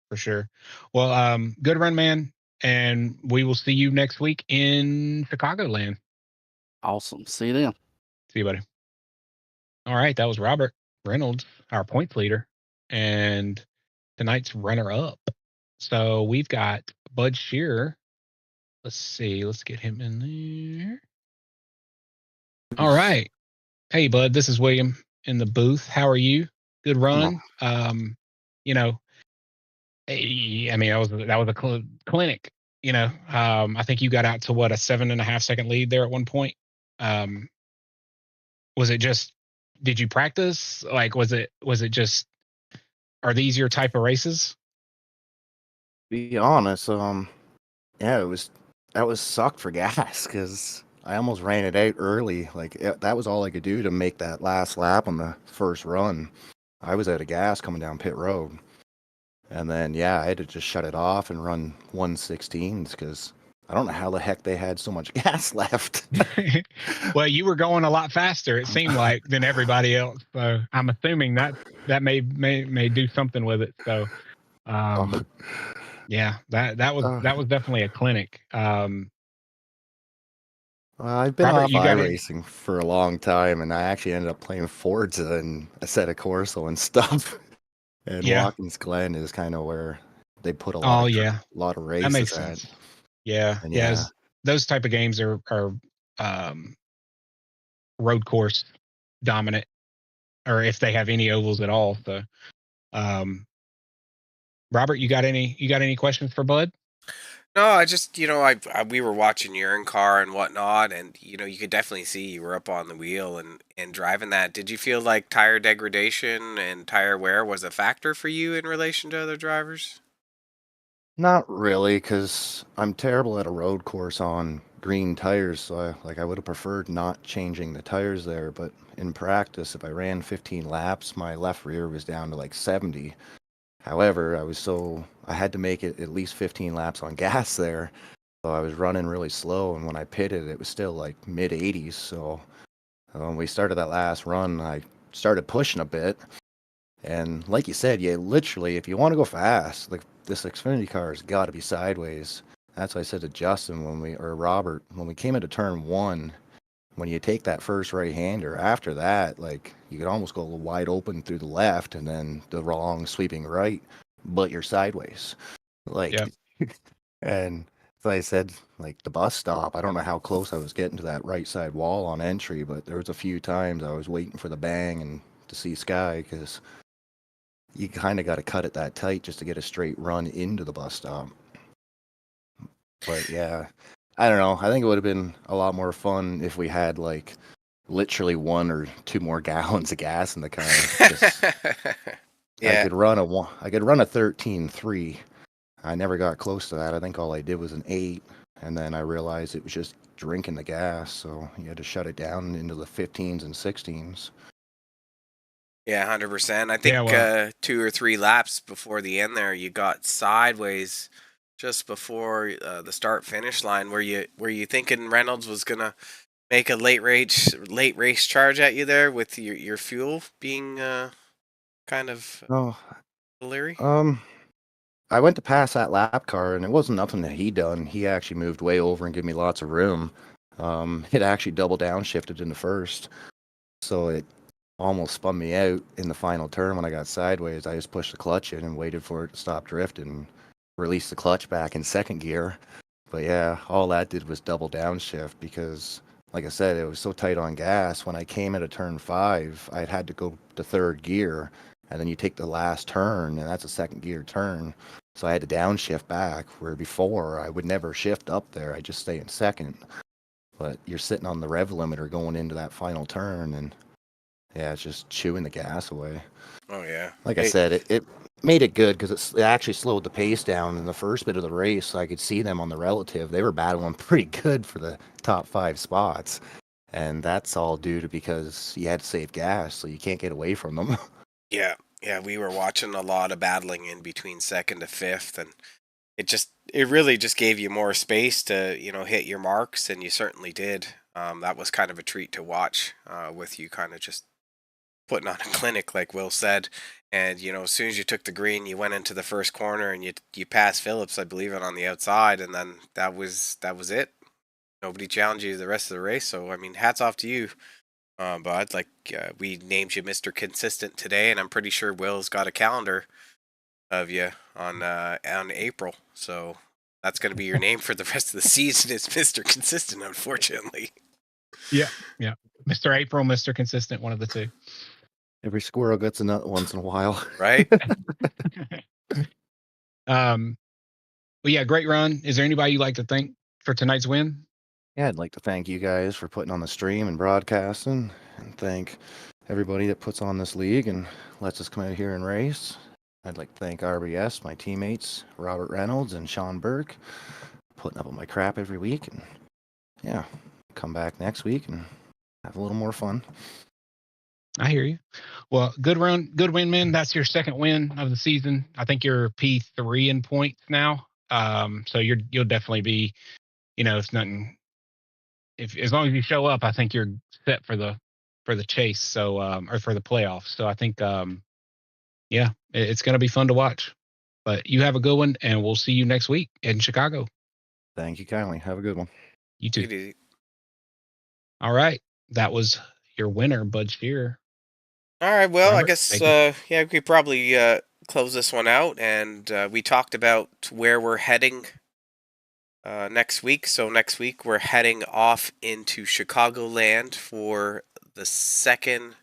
Well, good run, man. And we will see you next week in Chicagoland. Awesome. See you then. See you, buddy. All right. That was Robert Reynolds, our points leader, and tonight's runner-up. So we've got Bud Shearer. Let's see. Let's get him in there. All right. Hey, Bud. This is William in the booth. How are you? Good run. I mean, that was a clinic. I think you got out to what, a 7.5 second lead there at one point. Was it just? Did you practice? Like, was it just? Are these your type of races? Be honest, yeah, that was sucked for gas because I almost ran it out early. Like that was all I could do to make that last lap on the first run. I was out of gas coming down pit road. And then, yeah, I had to just shut it off and run 116s because I don't know how the heck they had so much gas left. Well, you were going a lot faster, it seemed like, than everybody else. So I'm assuming that may do something with it. So, yeah, that was definitely a clinic. Well, I've been off iRacing for a long time, and I actually ended up playing Forza and Assetto Corsa and stuff. And Watkins Glen is kind of where they put a lot of races. That makes sense. Yeah. Those type of games are road course dominant, or if they have any ovals at all. So, Robert, you got any questions for Bud? No, I just, we were watching your in car and whatnot, and, you could definitely see you were up on the wheel and driving that. Did you feel like tire degradation and tire wear was a factor for you in relation to other drivers? Not really, because I'm terrible at a road course on green tires, so I would have preferred not changing the tires there, but in practice, if I ran 15 laps, my left rear was down to like 70. However, I had to make it at least 15 laps on gas there. So I was running really slow, and when I pitted, it was still like mid 80s. So when we started that last run, I started pushing a bit. And like you said, literally, if you want to go fast, like this Xfinity car has got to be sideways. That's what I said to Justin Robert, when we came into turn 1, when you take that first right-hander, after that, like, you could almost go wide open through the left and then the wrong sweeping right, but you're sideways. Like, and so I said, like, the bus stop, I don't know how close I was getting to that right side wall on entry, but there was a few times I was waiting for the bang and to see sky, because you kind of got to cut it that tight just to get a straight run into the bus stop. But yeah, I don't know. I think it would have been a lot more fun if we had like literally 1 or 2 more gallons of gas in the car. I could run a 13.3. I never got close to that. I think all I did was an 8, and then I realized it was just drinking the gas, so you had to shut it down into the 15s and 16s. Yeah, 100%. I think 2 or 3 laps before the end there, you got sideways just before the start finish line. Were you thinking Reynolds was gonna make a late race charge at you there with your fuel being kind of leery? I went to pass that lap car, and it wasn't nothing that he done. He actually moved way over and gave me lots of room. It actually double downshifted in the first, so it almost spun me out in the final turn when I got sideways. I just pushed the clutch in and waited for it to stop drifting, release the clutch back in second gear. But yeah, all that did was double downshift because, like I said, it was so tight on gas. When I came into turn 5, I had to go to third gear, and then you take the last turn, and that's a second gear turn. So I had to downshift back, where before I would never shift up there. I just stay in second. But you're sitting on the rev limiter going into that final turn, and Yeah, it's just chewing the gas away. Oh yeah. Like I said, it made it good because it actually slowed the pace down in the first bit of the race. So I could see them on the relative. They were battling pretty good for the top 5 spots. And that's all due to because you had to save gas, so you can't get away from them. Yeah, we were watching a lot of battling in between second to fifth, and it really just gave you more space to hit your marks, and you certainly did. That was kind of a treat to watch, with you kind of just putting on a clinic, like Will said. And as soon as you took the green, you went into the first corner and you passed Phillips, I believe, on the outside, and then that was it. Nobody challenged you the rest of the race. So I mean, hats off to you, Bud. Like, we named you Mr. Consistent today, and I'm pretty sure Will's got a calendar of you on April. So that's going to be your name for the rest of the season, is Mr. Consistent, unfortunately. Yeah. Mr. April, Mr. Consistent, one of the two. Every squirrel gets a nut once in a while. Right? Well, yeah, great run. Is there anybody you'd like to thank for tonight's win? Yeah, I'd like to thank you guys for putting on the stream and broadcasting, and thank everybody that puts on this league and lets us come out here and race. I'd like to thank RBS, my teammates, Robert Reynolds and Sean Burke, putting up with my crap every week. And yeah, come back next week and have a little more fun. I hear you. Well, good run, good win, man. That's your second win of the season. I think you're P3 in points now. So you'll definitely be, it's nothing. If as long as you show up, I think you're set for the chase. So or for the playoffs. So I think yeah, it's gonna be fun to watch. But you have a good one, and we'll see you next week in Chicago. Thank you kindly. Have a good one. You too. All right, that was your winner, Bud Shearer. All right, well, Robert, I guess we could probably close this one out, and we talked about where we're heading next week. So next week we're heading off into Chicagoland for the second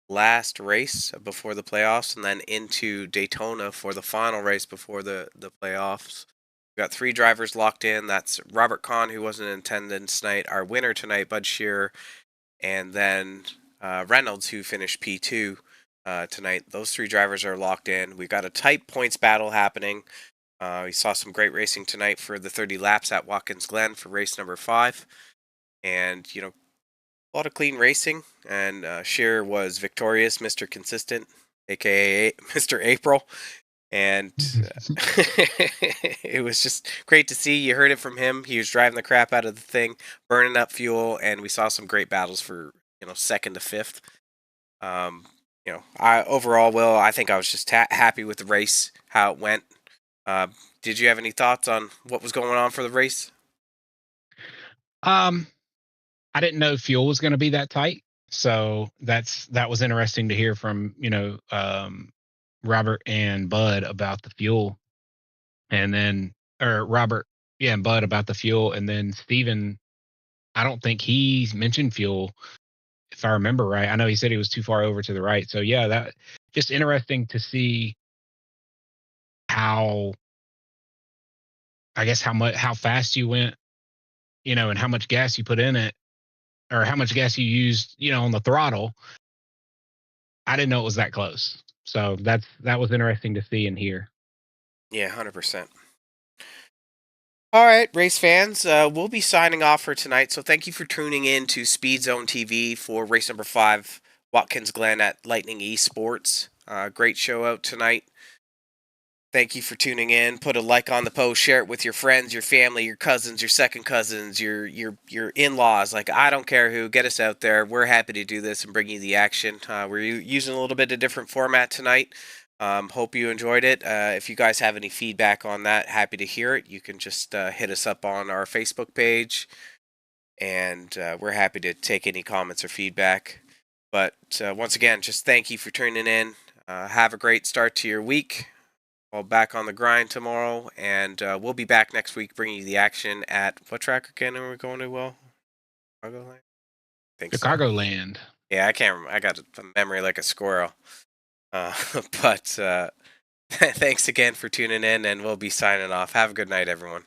last race before the playoffs, and then into Daytona for the final race before the playoffs. We've got 3 drivers locked in. That's Robert Kahn, who wasn't in attendance tonight, our winner tonight, Bud Shearer, and then Reynolds, who finished P2 tonight. Those 3 drivers are locked in. We've got a tight points battle happening. We saw some great racing tonight for the 30 laps at Watkins Glen for race number 5. And, a lot of clean racing. And Shearer was victorious, Mr. Consistent, a.k.a. Mr. April. And it was just great to see. You heard it from him. He was driving the crap out of the thing, burning up fuel, and we saw some great battles for second to fifth. I overall, Will, I think I was just happy with the race, how it went. Did you have any thoughts on what was going on for the race? I didn't know fuel was going to be that tight, so that was interesting to hear from Robert and Bud about the fuel, and then Robert, and Bud about the fuel, and then Steven, I don't think he mentioned fuel, if I remember right. I know he said he was too far over to the right. So yeah, that just interesting to see how fast you went, and how much gas you put in it, or how much gas you used, on the throttle. I didn't know it was that close. So that was interesting to see and hear. Yeah, 100%. All right, race fans, we'll be signing off for tonight. So thank you for tuning in to SpeedZone TV for race number 5, Watkins Glen at Lightning Esports. Great show out tonight. Thank you for tuning in. Put a like on the post, share it with your friends, your family, your cousins, your second cousins, your in-laws. Like, I don't care who. Get us out there. We're happy to do this and bring you the action. We're using a little bit of different format tonight. Hope you enjoyed it. If you guys have any feedback on that, happy to hear it. You can just hit us up on our Facebook page, and we're happy to take any comments or feedback. But once again, just thank you for tuning in. Have a great start to your week. We'll back on the grind tomorrow, and we'll be back next week bringing you the action at what track again are we going to, Will? Chicagoland? Chicagoland. So. Yeah, I can't remember. I got a memory like a squirrel. But thanks again for tuning in, and we'll be signing off. Have a good night, everyone.